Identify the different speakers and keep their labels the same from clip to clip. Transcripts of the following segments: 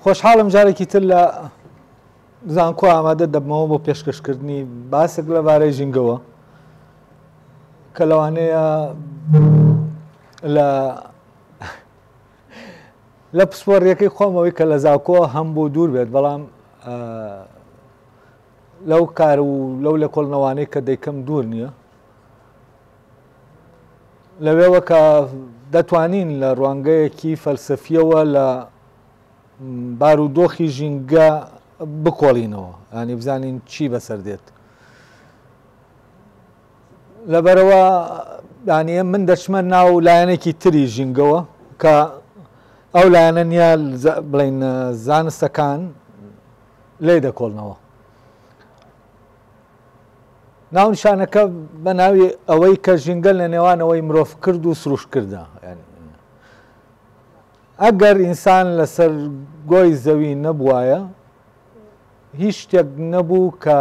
Speaker 1: خۆشحاڵم جارێکی تر لە زانکۆ ئامادە دەبمەوە بۆ پێشکەشکردنی باسێک لەبارەی ژینگەوە کە لەوانەیە لە پسپۆڕیەکەی خۆمەوەی کە لە زاکۆ هەم بۆ دوور بێت، بەڵام لەو کار و لەو لە کۆڵنەوانەی کە دەیکەم دوور نییە. لەوێوە کە دەتوانین لە ڕوانگەیەکی فەلسەفیەوە لە بارودۆخی ژینگە بکۆڵینەوە، ینی بزانین چی بەسەر دێت. لەبەرەوە ینی من دەچمە ناو لایەنێکی تری ژینگەوە کە ئەو لایەنە نیە بڵین زانستەکان لێ دەکۆڵنەوە. ناونشانەکە بە ناوی ئەوەی کە ژینگە لە نێوانەوەی مرۆڤ کرد و سروش کردە. ئەگەر ئینسان لەسەر گۆی زەوی نەبوایە هیچ شتێک نەبوو کە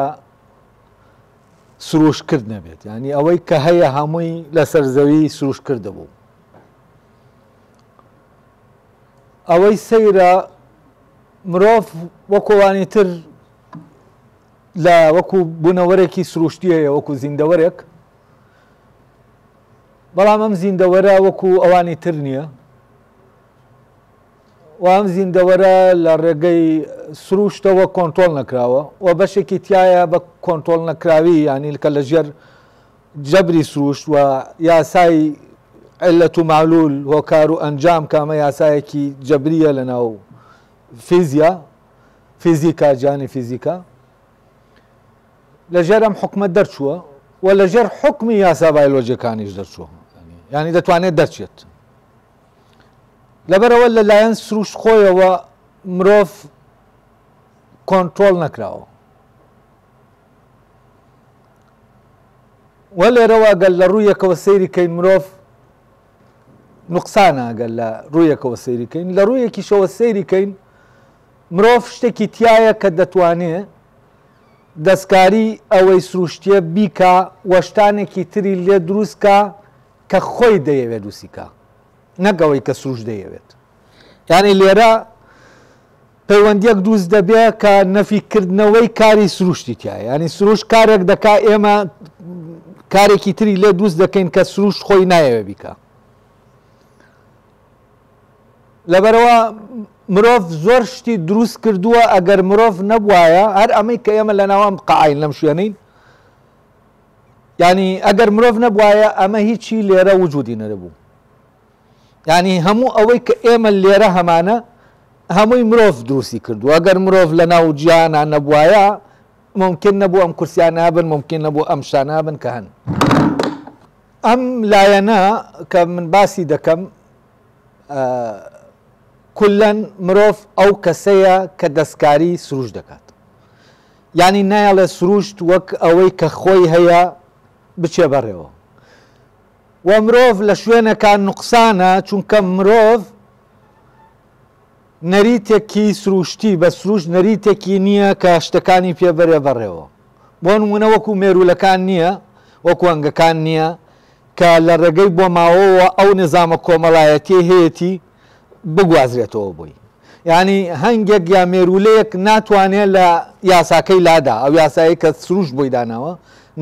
Speaker 1: سروش کرد نەبێت، ینی ئەوەی کە هەیە هەمووی لەسەر زەوی سروش کردە بوو. ئەوەی سەیرە مرۆڤ وەکوانی تر لە وەکو بوونەوەرێکی سروشتی هەیە، وەکو زیندەوەرێک، بەڵام ئەم زیندەوەرە وەکو ئەوانی تر نییە و ئەم زیندەوەرە لە ڕێگەی سروشتەوە کۆنتۆڵ نەکراوە و بەشێکی تایە بە کۆنتۆڵ نەکراوی، ینی کە لە ژێر جەبری سروشت و یاسای علەت و معلول هۆکار و ئەنجام کامە یاسایەکی جەبریە لە ناو فیزیکا جیانی فیزیکا لە ژێر ئەم حکومە دەرچووە و لە ژێر حکمی یاسا بایۆلۆجیەکانیش دەرچووە، ینی دەتوانێت دەرچێت. لەبەرەوە لەلایەن سروشت خۆیەوە مرۆڤ کۆنتۆڵ نەکراوە و لێرەوە گەل لە ڕوویەکەوە سەیریکەین مرۆڤ نوقسانە، گەل لە ڕوویەکەوە سەیریکەین، لە ڕوویەکیشەوە سەیریکەین مرۆڤ شتێکی تایە کە دەتوانێت دەستکاری ئەوەی سروشتیە بیکە وەشتانێکی تری لێ دروستکە کە خۆی دەیەوێت دووسیکە، نەگەوەی کە سروش دەیەوێت. یعنی لێرە پەیوەندیەک دروست دەبێت کە نەفیکردنەوەی کاری سروشتی تایە، ینی سروش کارێک دەکا ئێمە کارێکی تری لێ دروست دەکەین کە سروش خۆی نایەوێ بیکە. لەبەرەوە مرۆڤ زۆر شتی دروست کردووە، ئەگەر مرۆڤ نەبوایە هەر ئەمەی کە ئێمە لە ناوام قعین لەم شوێنین، ینی ئەگەر مرۆڤ نەبوایە ئەمە هیچی لێرە وجودی نەدەبوو. ینی هەموو ئەوەی کە ئێمە لێرە هەمانە هەمووی مرۆڤ دروستی کردووە. ئەگەر مرۆڤ لە ناو جیانە نەبوایە ممکن نەبوو ئەم کورسیان نابن، ممکن نەبوو ئەم شتان نابن کە هەن. ئەم لایەنە کە من باسی دەکەم کولەن مرۆڤ ئەو کەسەیە کە دەستکاری سروش دەکات، ینی نایەڵێ سروشت وەک ئەوەی کە خۆی هەیە بچێ بەڕێوە. و مرۆڤ لە شوێنەکان نوقسانە چونکە مرۆڤ نەریتێکی سروشتی بە سروش نەریتێکی نییە کە شتەکانی پێبەرێ بەڕێوە. بۆ نمونە وەکو مێرولەکان نییە، وەکو ئەنگەکان نییە کە لە ڕێگەی بۆ ماوەوە ئەو نظامە کۆمەڵایەتی هەیەی بگوازرێتەوە بووی. ینی هەنگێک یا مێرولەیەک ناتوانێت لە یاساکەی لادا، ئەو یاسایی کە سروش بۆی داناوە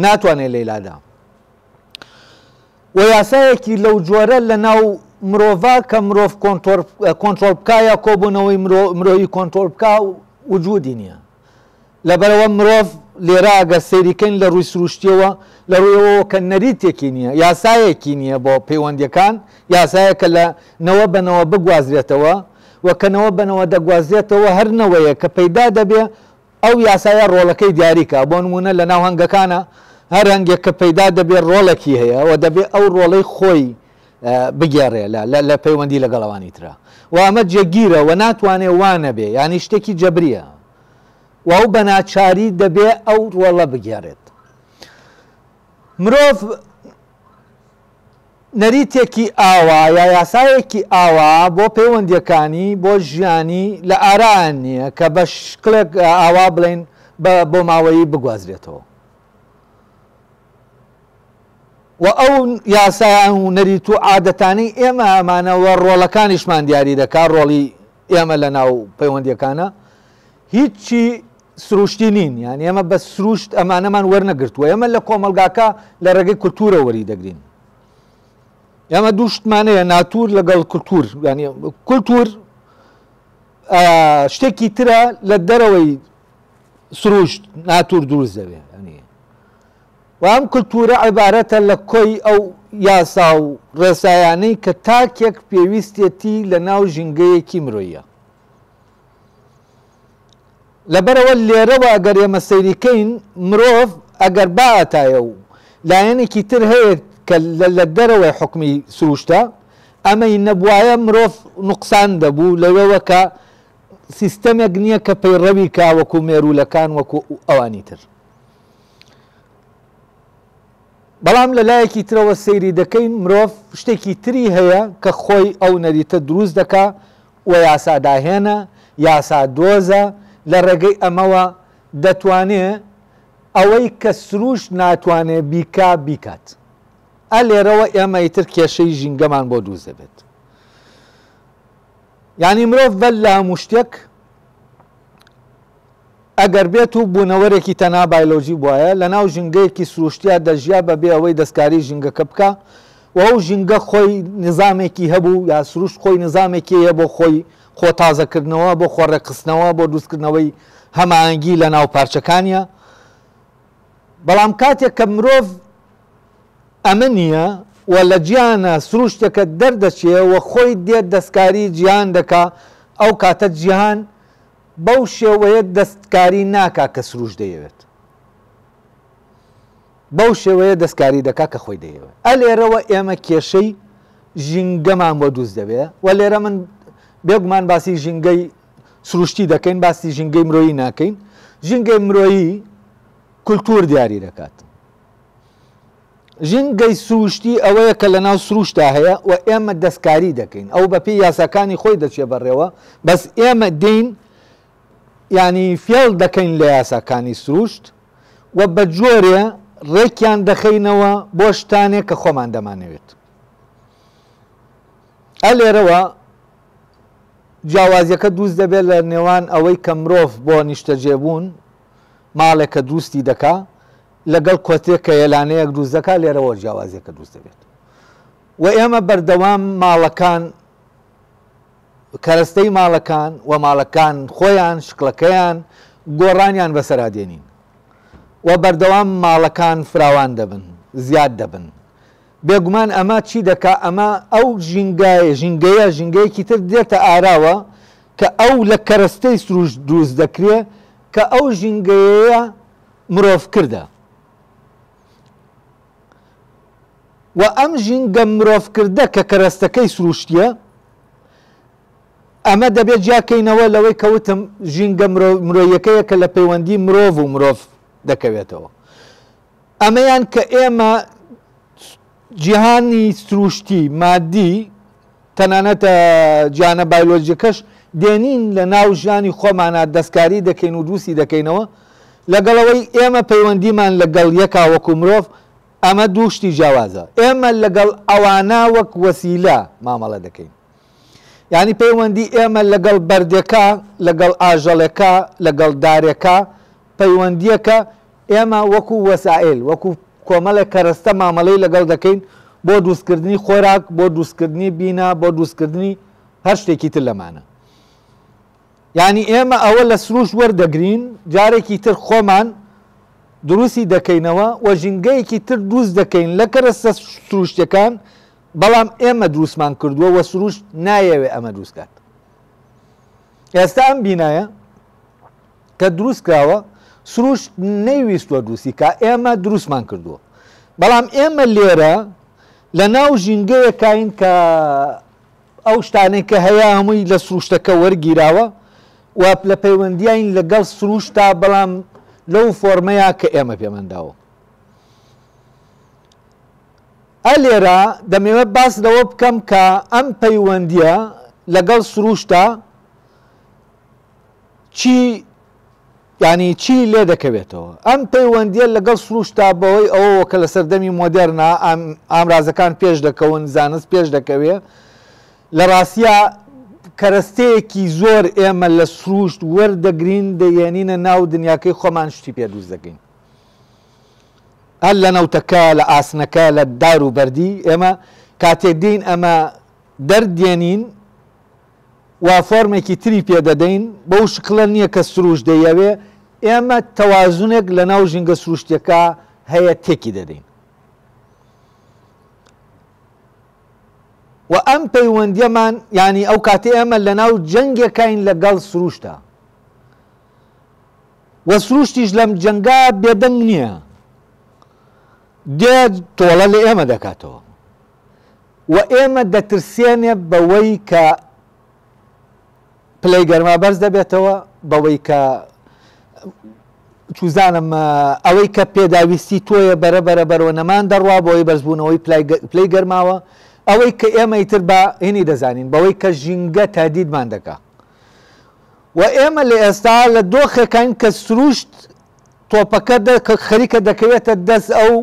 Speaker 1: ناتوانێت لێی لادا. و یاسایەکی لەو جۆرە لە ناو مرۆڤ کە مرۆڤ کۆنتۆڵ بکایە کۆبوونەوەی مرۆڤی کۆنتۆڵ بکە وجودی نییە. لەبەرەوە مرۆڤ لێرە ئەگەر سەیریکەین لە ڕووی سروشتیەوە لە ڕوویەوە کە نەریتێکی نییە، یاسایەکی نییە بۆ پەیوەندیەکان، یاسایەکە لە نەوە بنەوە بگوازرێتەوە و کەنەوە بنەوە دەگوازرێتەوە هەرنەوەیە کە پەیدا دەبێ ئەو یاسایە ڕۆڵەکەی دیاریکە. بۆ نمونە لە ناو هەنگەکانە هەر هەنگێک کە پەیدا دەبێت ڕۆڵێکی هەیە و دەبێت ئەو ڕۆڵەی خۆی بگێڕێ لە پەیوەندی لەگەڵەوانی ترە و ئەمە جێگیرە و ناتوانێت وانە بێ، ینی شتێکی جەبریە و ئەو بەناچاری دەبێ ئەو ڕۆڵە بگێڕێت. مرۆڤ نەریتێکی ئاوا یا یاسایەکی ئاوا بۆ پەیوەندیەکانی بۆ ژیانی لە ئاران نییە کە بە شکلێک ئاوا بڵێن بۆ ماوەیی بگوازرێتەوە. و ئەو یاسایان و نەریت و عادەتانەی ئێمە ئەمانەوە ڕۆڵەکانیشمان دیاری دەکات، ڕۆڵی ئێمە لە ناو پەیوەندیەکانە هیچی سروشتی نین، یعنی ئێمە بە سروشت ئەمانەمان وەرنەگرتووە، ئێمە لە کۆمەلگاکە لە ڕێگەی کولتورە وەری دەگرین. ئێمە دوو شتمانەیە، ناتور لەگەڵ کولتور، ینی کولتور شتێکی ترە لە دەرەوەی سروشت ناتور دروست دەبێ، و ئەم کولتورە عیبارەتە لە کۆی ئەو یاسا و ڕێسایانەی کە تاکێک پێویستێتی لە ناو ژینگەیەکی مرۆیە. لەبەرەوە لێرەوە ئەگەر ئێمە سەیریکەین مرۆڤ ئەگەر باەتایە و لایەنێکی تر هەیە کە لە دەرەوەی حکمی سروشتە، ئەمەی نەبوایە مرۆڤ نوقسان دەبوو لەوەوە کە سیستەمێک نییە کە پەیڕەوی کا وەکو مێرولەکان وەکو ئەوانی تر. بەڵام لە لایەکی ترەوە سەیری دەکەین مرۆڤ شتێکی تری هەیە کە خۆی ئەو نەریتە دروست دەکا و یاسا داهێنە، یاسا دۆزە، لە ڕێگەی ئەمەوە دەتوانێت ئەوەی کە سروشت ناتوانێت بیکات. لێرەوە ئێمە ئیتر کێشەی ژینگەمان بۆ دروست دەبێت. یعنی مرۆڤ بەل لە هەموو شتێک ئەگەر بێت و بوونەوەرێکی تەنها بایۆلۆژی بواە لە ناو ژینگەیەکی سروشتیا دەژیا بەبێ ئەوەی دەستکاری ژینگەکە بکە و ئەو ژینگە خۆی نظامێکی هەبوو یا سروشت خۆی نظامێکی هەیە بۆ خۆی خۆ تازەکردنەوە، بۆ خۆڕێکخستنەوە، بۆ دروستکردنەوەی هەماهەنگی لە ناو پارچەکانیە. بەڵام کاتێک کە مرۆڤ ئەمە نییە و لە گیانە سروشتێکە دەردەچێ و خۆی دێت دەستکاری جیهان دەکا، ئەو کاتە جیهان بەو شێوەیە دەستکاری ناکا کە سروشت دەیەوێت، بەو شێوەیە دەستکاری دەکا کە خۆی دەیەوێت. لێرەوە ئێمە کێشەی ژینگەمان بۆ دروست دەبێت و لێرە من بێگومان باسی ژینگەی سروشتی دەکەین، باسی ژینگەی مرۆیی ناکەین. ژینگەی مرۆیی کولتور دیاری دەکات. ژینگەی سروشتی ئەوەیە کە لە ناو سروشتا هەیە و ئێمە دەستکاری دەکەین، ئەو بەپێی یاساکانی خۆی دەچێ بەڕێوە، بەس ئێمە دێین ینی فێڵ دەکەین لە یاساکانی سروشت و بە جۆرێ ڕێکیان دەخەینەوە بۆ شتانێک کە خۆمان دەمانەوێت. لێرەوە جیاوازیەکە دروست دەبێت لە نێوان ئەوەی کە مرۆڤ بۆ نیشتەجێبوون ماڵێکە دروستی دەکا لەگەڵ کۆتێک کە هێلانەیەک دروست دەکا، لێرەوە جیاوازیەکە دروست دەبێت و ئێمە بەردەوام ماڵەکان، کەرەستەی ماڵەکان و ماڵەکان خۆیان شکڵەکەیان گۆڕانیان بەسەرادێنین و بەردەوام ماڵەکان فراوان دەبن، زیاد دەبن. بێگومان ئەمە چی دەکا؟ ئەمە ئەو ژینگەیەکی تر دێتە ئاراوە کە ئەو لە کەرەستەی سروشت دروست دەکرێت کە ئەو ژینگەیە مرۆڤ کردە و ئەم ژینگە مرۆڤ کردە کە کەرەستەکەی سروشتیە، ئەمە دەبێت جیاکەینەوە لەوەی کەوتم ژینگە مرۆیەکەیە کە لە پەیوەندی مرۆڤ و مرۆڤ دەکەوێتەوە. ئەمەیان کە ئێمە جیهانی سروشتی مادی تەنانەتە جیانە بایۆلۆژیەکەش دێنین لە ناو ژیانی خۆمانە دەستکاری دەکەین و دروستی دەکەینەوە، لەگەڵەوەی ئێمە پەیوەندیمان لەگەڵ یەکا وەکو مرۆڤ، ئەمە دوو شتی جیاوازە. ئێمە لەگەڵ ئەوانە وەک وەسیلە مامەڵە دەکەین، یعنی پەیوەندی ئێمە لەگەڵ بەردێکە، لەگەڵ ئاژەڵێکە، لەگەڵ دارێکە پەیوەندیەکە ئێمە وەکو وەسائل، وەکو کۆمەڵێک کەرەستە مامەڵەی لەگەڵ دەکەین بۆ دروستکردنی خۆراک، بۆ دروستکردنی بینە، بۆ دروستکردنی هەر شتێکی تر لەمانە. یعنی ئێمە ئەوە لە سروشت وەردەگرین، جارێکی تر خۆمان دروستی دەکەینەوە و ژینگەیەکی تر دروست دەکەین لە کەرەستە سروشتەکان، بەڵام ئێمە دروستمان کردووە و سروشت نایەوێ ئەمە دروستکات. ئێستا ئەم بینایە کە دروست کراوە سروشت نەیویستوە دروستی کا، ئێمە دروستمان کردووە. بەڵام ئێمە لێرە لە ناو ژینگەیەکین کە ئەو شتانەی کە هەیە هەمووی لە سروشتەکە وەرگیراوە و لە پەیوەندیین لەگەڵ سروشتا، بەڵام لەو فۆرمەیە کە ئێمە پێمەنداوە. لێرە دەمەوێت باس لەوە بکەم کە ئەم پەیوەندیە لەگەڵ سروشتا ینی چی لێ دەکەوێتەوە. ئەم پەیوەندیە لەگەڵ سروشتا بەوەی ئەوە کە لە سەردەمی مۆدێرنا ئامرازەکان پێش دەکەون، زانست پێش دەکەوێت، لە ڕاستیە کەرەستەیەکی زۆر ئێمە لە سروشت وەردەگرین دەیێنینە ناو دنیاکەی خۆمان شتی پێ دروست دەکەین هەر لە نەوتەکە لە ئاسنەکە لە دار و بەردی ئێمە کاتێک دین ئەمە دەردێنین وا فۆرمێکی تری پێدەدەین بەو شکڵە نییە کە سروش دەیەوێ ئێمە تەوازونێک لە ناو ژینگە سروشتەکە هەیە تێکی دەدەین و ئەم پەیوەندیەمان ینی ئەو کاتێ ئێمە لە ناو جەنگێکین لەگەڵ سروشتە و سروشتیش لەم جەنگا بێدەنگ نییە دێ تۆڵە لە ئێمە دەکاتەوە و ئێمە دەترسێنێ بەوەی کە پلەی گەرما بەرز دەبێتەوە بەوەی کە چوزانم ئەوەی کە پێداویستی تۆیە بەرەبەرە بەرەوە نەمان دەڕوا بۆی بەرزبوونەوەی پلەی گەرماوە ئەوەی کە ئێمە ئیتر بە هینی دەزانین بەوەی کە ژینگە تادیدمان دەکا و ئێمە لە ئێستا لە دۆخێکین کە سروشت تۆپەکە خەریکە دەکەوێتە دەست ئەو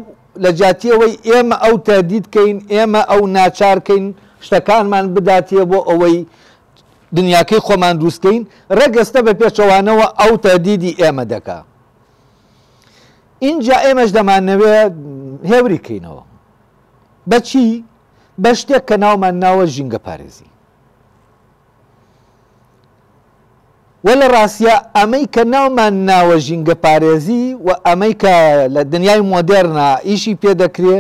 Speaker 1: لە جاتیەوەی ئێمە ئەو تادیدکەین ئێمە ئەو ناچارکەین شتەکانمان بداتیە بۆ ئەوەی دنیاکەی خۆمان دروستکەین ڕێگەستە بە پێچەوانەوە ئەو تادیدی ئێمە دەکا اینجا ئێمەش دەمانەوێت هێوریکەینەوە بەچی بە شتێک کە ناومان ناوە ژینگە پارێزی وە لە ڕاستیە ئەمەی کە ناومان ناوە ژینگە پارێزی و ئەمەی کە لە دنیای مۆدێرنا ئیشی پێدەکرێ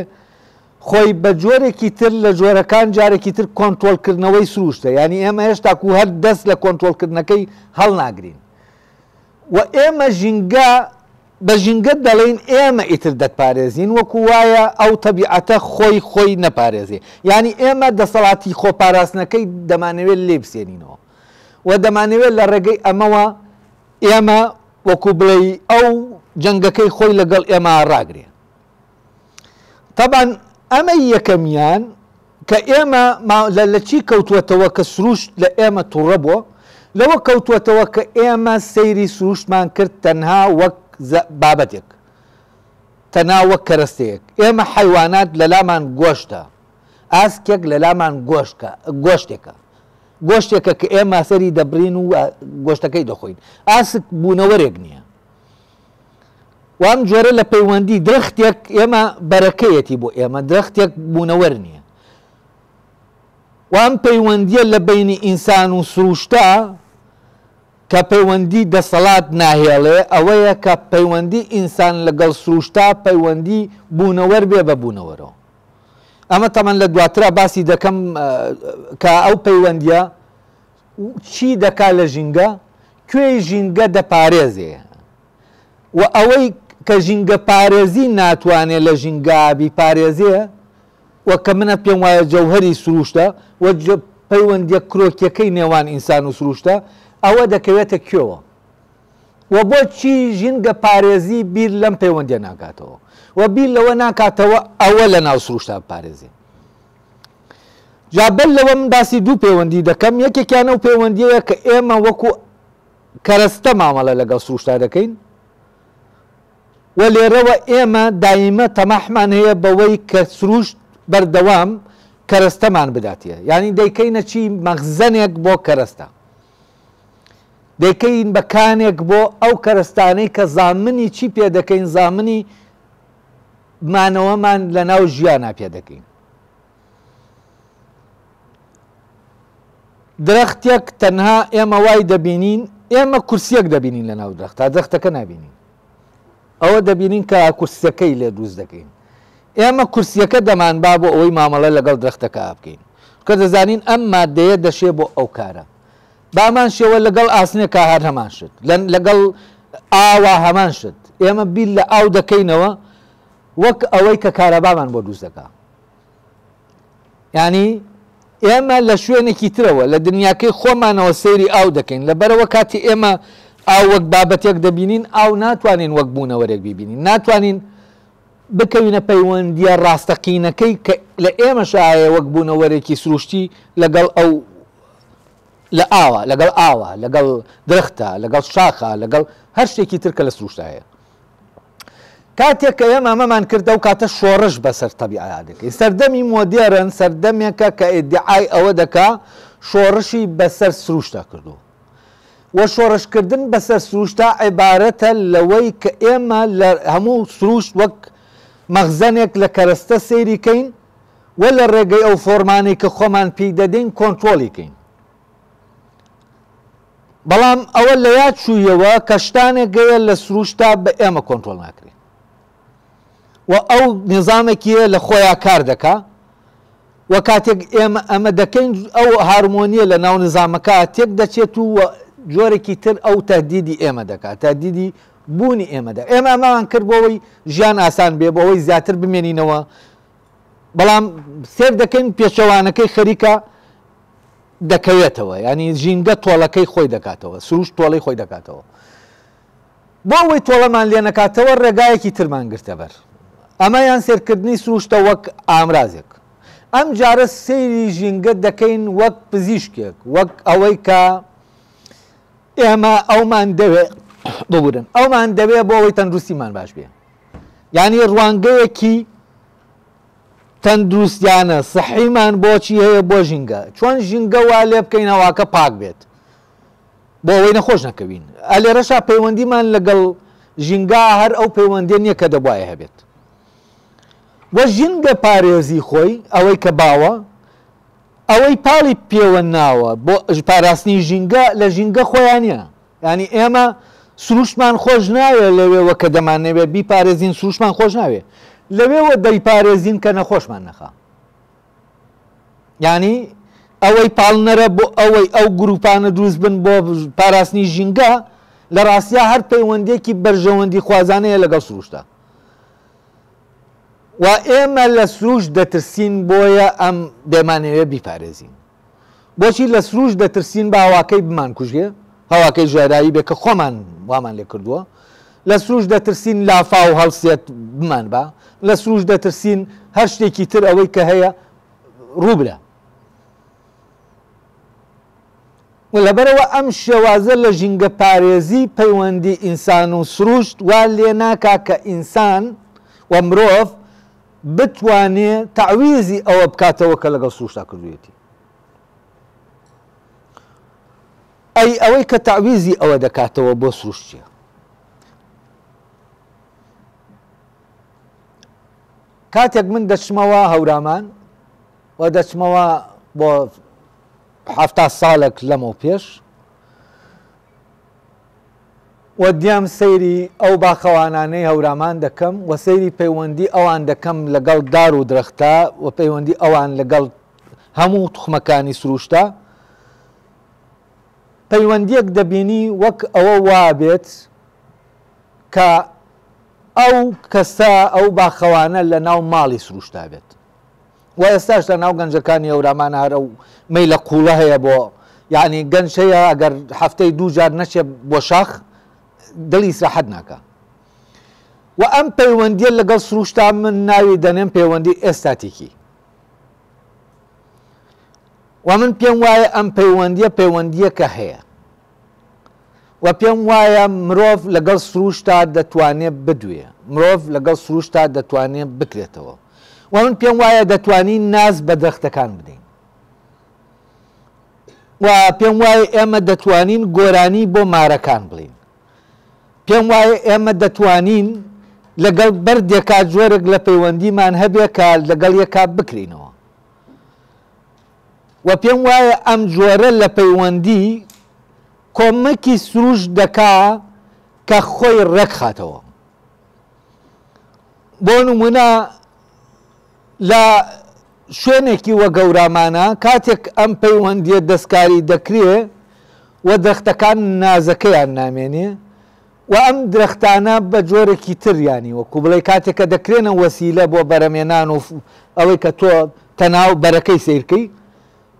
Speaker 1: خۆی بە جۆرێکی تر لە جۆرەکان جارێکی تر کۆنتۆلکردنەوەی سروشتە ینی ئێمە هێشتاکو هەر دەست لە کۆنتۆلکردنەکەی هەڵ ناگرین و ئێمە ژینگە بە ژینگە دەڵێن ئێمە ئیتر دەتپارێزین وەکو وایە ئەو تەبیعەتە خۆی نەپارێزێ ینی ئێمە دەسەڵاتی خۆپاراستنەکەی دەمانەوێت لێ بسێنینەوە و دەمانەوێت لە ڕێگەی ئەمەوە ئێمە وەکو بڵێ ئەو جەنگەکەی خۆی لەگەڵ ئێمە ڕاگرێ تەبان ئەمە یەکەمیان کە ئێمە لە چی کەوتوەتەوە کە سروشت لە ئێمە تووڕە بووە لەوە کەوتوەتەوە کە ئێمە سەیری سروشتمان کرد تەنها وەک بابەتێک تەنها وەک کەرەستەیەک ئێمە حیوانات لە لامان گۆشتە ئاسکێک لە لامان گۆشتێکە گۆشتێکە کە ئێمە سەری دەبرین و گۆشتەکەی دەخۆین ئاسک بوونەوەرێک نییە وام جۆرە لە پەیوەندی درەختێک ئێمە بەرەکەیەتی بۆ ئێمە درەختێک بوونەوەر نییە وام پەیوەندیە لە بینی ئینسان و سروشتە کە پەیوەندی دەسەڵات ناهێڵێ ئەوەیە کە پەیوەندی ئینسان لەگەڵ سروشتا پەیوەندی بوونەوەر بێ بە بوونەوەرەوە ئەمە تەمەەن لە دواترا باسی دەکەم کە ئەو پەیوەندیە چی دەکا لە ژینگە کوێی ژینگە دەپارێزێ و ئەوەی کە ژینگە پارێزی ناتوانێت لە ژینگابی پارێزێ وە کە منە پێم وایە جەوهەری سروشتە و پەیوەندیە کرۆکیەکەی نێوان ئینسان و سروشتە ئەوە دەکەوێتە کوێوە و بۆچی ژینگە پارێزی بیر لەم پەیوەندیە ناکاتەوە و بیر لەوە ناکاتەوە ئەوە لە ناو سروشتا پارێزی جابل لەوە من باسی دوو پەیوەندی دەکەم یەکێکیان ئەو پەیوەندیەیە کە ئێمە وەکو کەرەستە مامەڵە لەگەڵ سروشتا دەکەین و لێرەوە ئێمە دایمە تەماحمان هەیە بەوەی کە سروشت بەردەوام کەرەستەمان بداتیە ینی دەیکەینە چی مەخزەنێک بۆ کەرەستە دەیکەین بەکانێک بۆ ئەو کەرەستانەی کە زامنی چی پێ دەکەین زامنی مانەوەمان لە ناو ژیانە پێ دەکەین درەختێک تەنها ئێمە وای دەبینین ئێمە کورسیەک دەبینین لە ناو درەختا درەختەکە نابینین ئەوە دەبینین کە کورسەکەی لێ دروست دەکەین ئێمە کورسیەکە دەمان با بۆ ئەوەی مامەڵە لەگەڵ درەختەکە بکەین کە دەزانین ئەم مادەیە دەشێ بۆ ئەو کارە بامان شێوە لەگەڵ ئاسنێکە هەر هەمان شت لەگەڵ ئاوا هەمان شت ئێمە بیل لە ئاو دەکەینەوە وەک ئەوەی کە کارەبامان بۆ دروست دەکا ینی ئێمە لە شوێنێکی ترەوە لە دنیاکەی خۆمانەوە سەیری ئاو دەکەین لەبەرەوە کاتی ئێمە ئاو وەک بابەتێک دەبینین ئاو ناتوانین وەک بوونەوەرێک ببینین ناتوانین بکەوینە پەیوەندیە ڕاستەقینەکەی کە لە ئێمەشایە وەک بوونەوەرێکی سروشتی لەگەڵ ئەو لە ئاوە لەگەڵ ئاوە لەگەڵ درەختە لەگەڵ شاخە لەگەڵ هەر شتێکی ترکە لە سروشتایە کاتێک کە ئێمە ئەمەمان کردە و کاتە شۆڕش بەسەر تەبیعەت دەکەین سەردەمی مۆدێرن سەردەمێکە کە ئیدعای ئەوە دەکا شۆڕشی بەسەر سروشتا کردو و شۆڕشکردن بەسەر سروشتا عیبارەتە لەوەی کە ئێمە لە هەموو سروشت وەک مەخزەنێک لە کەرەستە سەیریکەین و لە ڕێگەی ئەو فۆرمانەی کە خۆمان پێی دەدەین کۆنترۆلیکەین. بەڵام ئەوە لە یاد چوویەوە کە شتانێک گەیە لە سروشتا بە ئێمە کۆنترۆل ناکرێت و ئەو نظامێکیە لە خۆیان کار دەکا و کاتێک ئێمە ئەمە دەکەین ئەو هارمۆنیە لە ناو نظامەکە تێک دەچێت و جۆرێکی تر ئەو تهدیدی ئێمە دەکات تهدیدی بوونی ئێمەدا. ئێمە ئەمەمان کرد بۆەوەی ژیان ئاسان بێ بۆەوەی زیاتر بمێنینەوە، بەڵام سێر دەکەین پێچەوانەکەی خەریکە دەکەوێتەوە، ینی ژینگە تۆڵەکەی خۆی دەکاتەوە، سروش تۆڵەی خۆی دەکاتەوە. بۆ ئەوەی تۆڵەمان لێ نەکاتەوە ڕێگایەکی ترمان گرتە بەر، ئەمە یان سێرکردنی سروشتە وەک ئامرازێک. ئەم جارە سەیری ژینگە دەکەین وەک پزیشکێک، وەک ئەوەی کە ئێمە ئەومان دەوێت ببورن، ئەومان دەوێت بۆ ئەوەی تەندروستیمان باش بێ، یعنی ڕوانگەیەکی تەندروستیانە سەحیمان بۆچی هەیە بۆ ژینگە، چۆن ژینگە وا لێ بکەین هەواکە پاک بێت بۆ ئەوەی نەخۆش نەکەوین. ئەلێرەشا پەیوەندیمان لەگەڵ ژینگا هەر ئەو پەیوەندێ نییە کە دەبوایە هەبێت. وە ژینگە پارێزی خۆی ئەوەی کە باوە ئەوەی پاڵی پێوە ناوە بۆ پاراستنی ژینگە لە ژینگە خۆیان نیە، ینی ئێمە سروشتمان خۆش ناوێ لەوێوە کە دەمانەوێت بیپارێزین سروشتمان خۆش ناوێ لەوێوە دەیپارێزین کە نەخۆشمان نەخا، ینی ئەوەی پاڵنەرە بۆ ئەوەی ئەو گروپانە دروست بن بۆ پاراستنی ژینگە لە ڕاستیا هەر پەیوەندێکی بەرژەوەندی خوازانەیە لەگەڵ سروشتە و ئێمە لە سروش دەترسین بۆیە ئەم دەمانەوێت بیپارێزین. بۆچی لە سروش دەترسین بە هەواکەی بمان کوژێ، هەواکەی ژێرایی بێ کە خۆمان وامان لێ کردووە، لە سروش دەترسین لافا و هەڵسێت بمان بە، لە سروش دەترسین هەر شتێکی تر ئەوەی کە هەیە ڕووبرە. لەبەرەوە ئەم شێوازە لە ژینگە پارێزی پەیوەندی ئینسان و سروشت وا لێ ناکا کە ئینسان و مرۆڤ بتوانێت تەعویزی ئەوە بکاتەوە کە لەگەڵ سروشتا کردوێتی. ئەوەی کە تەعویزی ئەوە دەکاتەوە بۆ سروشتیە. کاتێک من دەچمەوە هەورامان و دەچمەوە بۆ 70 ساڵێک لەمەوە پێش و دیام سەیری ئەو باخەوانانەی هەورامان دەکەم و سەیری پەیوەندی ئەوان دەکەم لەگەڵ دار و درەختە و پەیوەندی ئەوان لەگەڵ هەموو توخمەکانی سروشتە، پەیوەندیەک دەبینی وەک ئەوە وابێت کە ئەو کەسە ئەو باخەوانە لە ناو ماڵی سروشتا بێت. و ئێستاش لە ناو گەنجەکانی هەورامانە هەر ئەو مەیلە قوڵە هەیە بۆ، یعنی گەنج هەیە ئەگەر هەفتەی 2 جار نەچێ بۆ شاخ دڵی ئیسراحەت ناکە. و ئەم پەیوەندیە لەگەڵ سروشتا من ناوی دەنێم پەیوەندی ئێستاتیکی، و من پێم وایە ئەم پەیوەندیە پەیوەندیەکە هەیە و پێم وایە مرۆڤ لەگەڵ سروشتا دەتوانێت بدوێ، مرۆڤ لەگەڵ سروشتا دەتوانێت بکرێتەوە و من پێم وایە دەتوانین ناز بە درەختەکان بدەین و پێم وایە ئێمە دەتوانین گۆرانی بۆ مارەکان بڵین، پێم وایە ئێمە دەتوانین لەگەڵ بەردێکا جۆرێک لە پەیوەندیمان هەبێ کە لەگەڵ یەکا بکرینەوە و پێم وایە ئەم جۆرە لە پەیوەندی کۆمەکی سروش دەکا کە خۆی ڕێک خاتەوە. بۆ نمونە لە شوێنێکی وە گەورامانە کاتێک ئەم پەیوەندیە دەستکاری دەکرێ و درەختەکان نازەکەیان نامێنێ و ئەم درەختانە بە جۆرێکی تریانی وەکو بڵێ کاتێککە دەکرێنە وەسیلە بۆ بەرەمێنان و ئەوەی کە تۆ تەناو بەرەکەی سیرکەی،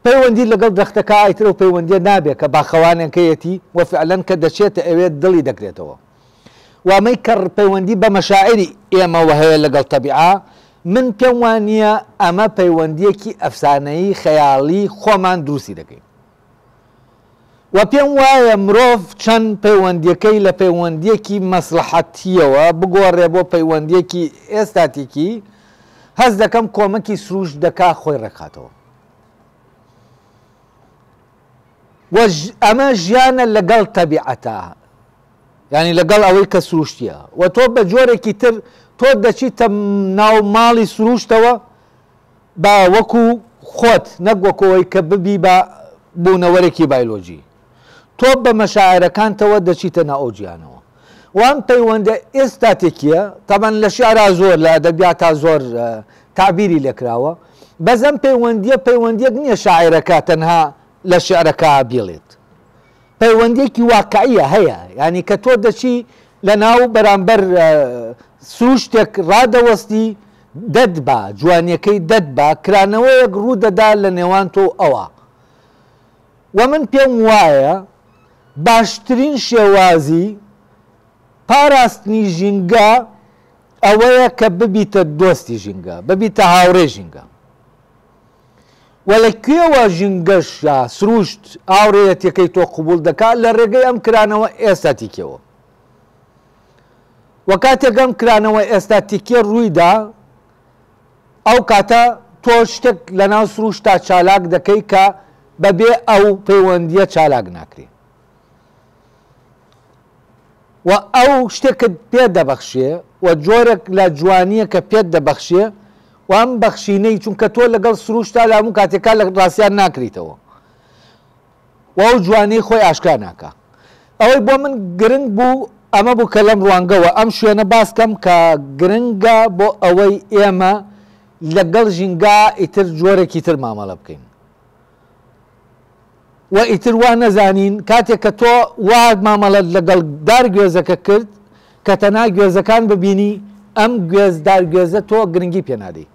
Speaker 1: پەیوەندی لەگەڵ درەختەکە ئایترە و پەیوەندیە نابێت کە باخەوانێکەیەتی وەفعلەن کە دەچێتە ئەوێت دڵی دەکرێتەوە. وامەی کە پەیوەندی بە مەشاعری ئێمەوە هەیە لەگەڵ تەبیعا، من پێم وانییە ئەمە پەیوەندیەکی ئەفسانەیی خەیاڵی خۆمان دروستی دەکەین و پێم وایە مرۆڤ چەند پەیوەندیەکەی لە پەیوەندیەکی مەسلحەتیەوە بگۆڕێ بۆ پەیوەندیەکی ئێستاتیکی، هەست دەکەم کۆمەکی سروش دەکا خۆی ڕێکخاتەوە. ئەمە ژیانە لەگەڵ تەبیعەتە، ینی لەگەڵ ئەوەی کە سروشتیە و تۆ بە جۆرێکی تر تۆ دەچیتە ناو ماڵی سروشتەوە بە وەکو خۆت نەک وەکەوەی کە ببی بە بوونەوەرێکی بایلۆجی، تۆ بە مەشاعرەکانتەوە دەچیتە ناو ئەو گیانەوە. وان پەیوەندە ئێستاتێکیە تەبەن لە شیعرا زۆر لە ئەدەبیاتا زۆر تعبیری لێکراوە، بەزەم پەیوەندیەک نییە شاعرەکە تەنها لە شعرەکە بێڵێت، پەیوەندێکی واقعیە هەیە، ینی کە تۆ دەچی لە ناو بەرامبەر سروشتێک ڕادەوەستی دەت بە جوانیەکەی دەت بە کرانەوەیەک ڕوو دەدا لە نێوان تۆ ئەوە. و من پێم وایە باشترین شێوازی پاراستنی ژینگە ئەوەیە کە ببیتە دۆستی ژینگە، ببیتە هاوڕێ ژینگە. و لەکوێوە ژینگەش سروشت هاوڕێیەتەکەی تۆ قبول دەکات لە ڕێگەی ئەم کرانەوە ئێستاتیکەوە. و کاتێک ئەم کرانەوە ئێستاتیکێ ڕوویدا ئەو کاتە تۆ شتێک لە ناو سروشتا چالاک دەکەی کە بەبێ ئەو پەیوەندیە چالاک ناکرێ و ئەو شتێکت پێ دەبەخشێ و جۆرێک لە جوانیە کە پێت دەبەخشێ و ئەم بەخشینەی چونکە تۆ لەگەڵ سروشتا لە هەموو کاتێکا لە ڕاستیان ناکریتەوە و ئەو جوانی خۆی ئاشکا ناکە. ئەوەی بۆ من گرنگ بوو ئەمە بوو کە لەم ڕوانگەوە ئەم شوێنە باسکەم کە گرنگە بۆ ئەوەی ئێمە لەگەڵ ژینگا ئیتر جۆرێکی تر مامەڵە بکەین و ئیتر وا نەزانین کاتێک کە تۆ وا مامەڵەت لەگەڵ دارگوێزەکە کرد کە تەنها گوێزەکان ببینی ئەم دارگوێزە تۆ گرنگی پێنادەی،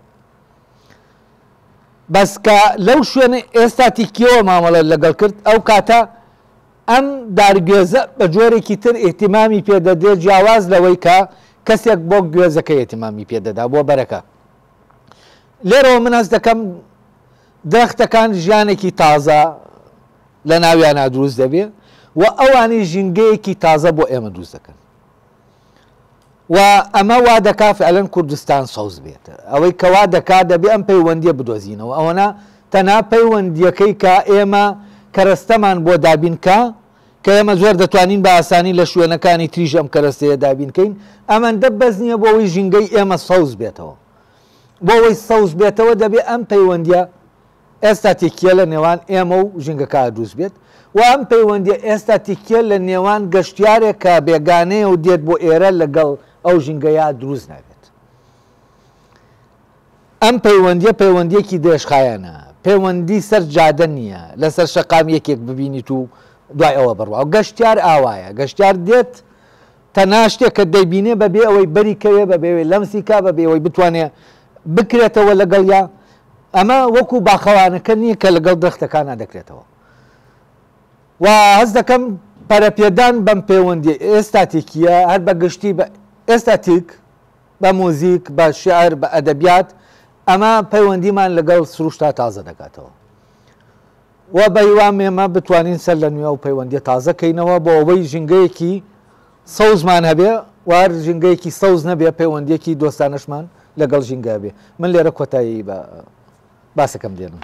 Speaker 1: بەس کە لەو شوێنە ئێستاتیکیەوە مامەڵەت لەگەڵ کرد ئەو کاتە ئەم دارگوێزە بە جۆرێکی تر ئێتیمامی پێدەدێت جیاواز لەوەی کە کەسێک بۆ گوێزەکە ئێتیمامی پێدەدا بۆ بەرەکە. لێرەوە من هەست دەکەم درەختەکان ژیانێکی تازە لە ناویانە دروست دەبێ و ئەوانی ژینگەیەکی تازە بۆ ئێمە دروست دەکەن و ئەمە وا دەکا فعلەن کوردستان سەوز بێتە ئەوەی کەوا دەکا دەبێ ئەم پەیوەندیە بدۆزینەوە ئەوەنە تەنها پەیوەندیەکەی کە ئێمە کەرەستەمان بۆ دابینکە کە ئێمە زۆر دەتوانین بە ئاسانی لە شوێنەکانی تریژ ئەم کەرەستەیە دابینکەین ئەمەندە بەس نییە بۆ ئەوەی ژینگەی ئێمە سەوز بێتەوە، بۆ ئەوەی سەوز بێتەوە دەبێ ئەم پەیوەندیە ئێستاتیکیە لە نێوان ئێمە و ژینگەکە دروست بێت و ئەم پەیوەندیە ئێستاتیکیە لە نێوان گەشتیارێک کە بێگانەیە و دێت بۆ ئێرە لەگەڵ ئەو ژینگەیە دروست نابێت. ئەم پەیوەندیە پەیوەندیەکی دێشخایەنە، پەیوەندی سەر جادە نییە لەسەر شەقام یەکێک ببینیت و دوای ئەوە بڕوا و گەشتیار ئاوایە، گەشتیار دێت تەنها شتێک کە دەیبینێ بەبێ ئەوەی بەریکەوێ بەبێ لەمسیکا بەبێ ئەوەی بتوانێ بکرێتەوە لەگەڵ یا ئەمە وەکو باخەوانەکە نییە کە لەگەڵ درەختەکانە دەکرێتەوە و هەست دەکەم پەرەپێدان بەم پەیوەندی ئێستاتیکیە هەر بە گشتی بە ئێستاتیک بە مۆزیک بە شعر بە ئەدەبیات ئەمە پەیوەندیمان لەگەڵ سروشتا تازە دەکاتەوە و بە هیوام ئێمە بتوانین سەر لە نوێ و پەیوەندی تازەکەینەوە بۆ ئەوەی ژینگەیەکی سەوزمان هەبێ و هەر ژینگەیەکی سەوز نەبێ پەیوەندیەکی دۆستانەشمان لەگەڵ ژینگە بێ. من لێرە کۆتایی بە باسەکەم دێنم.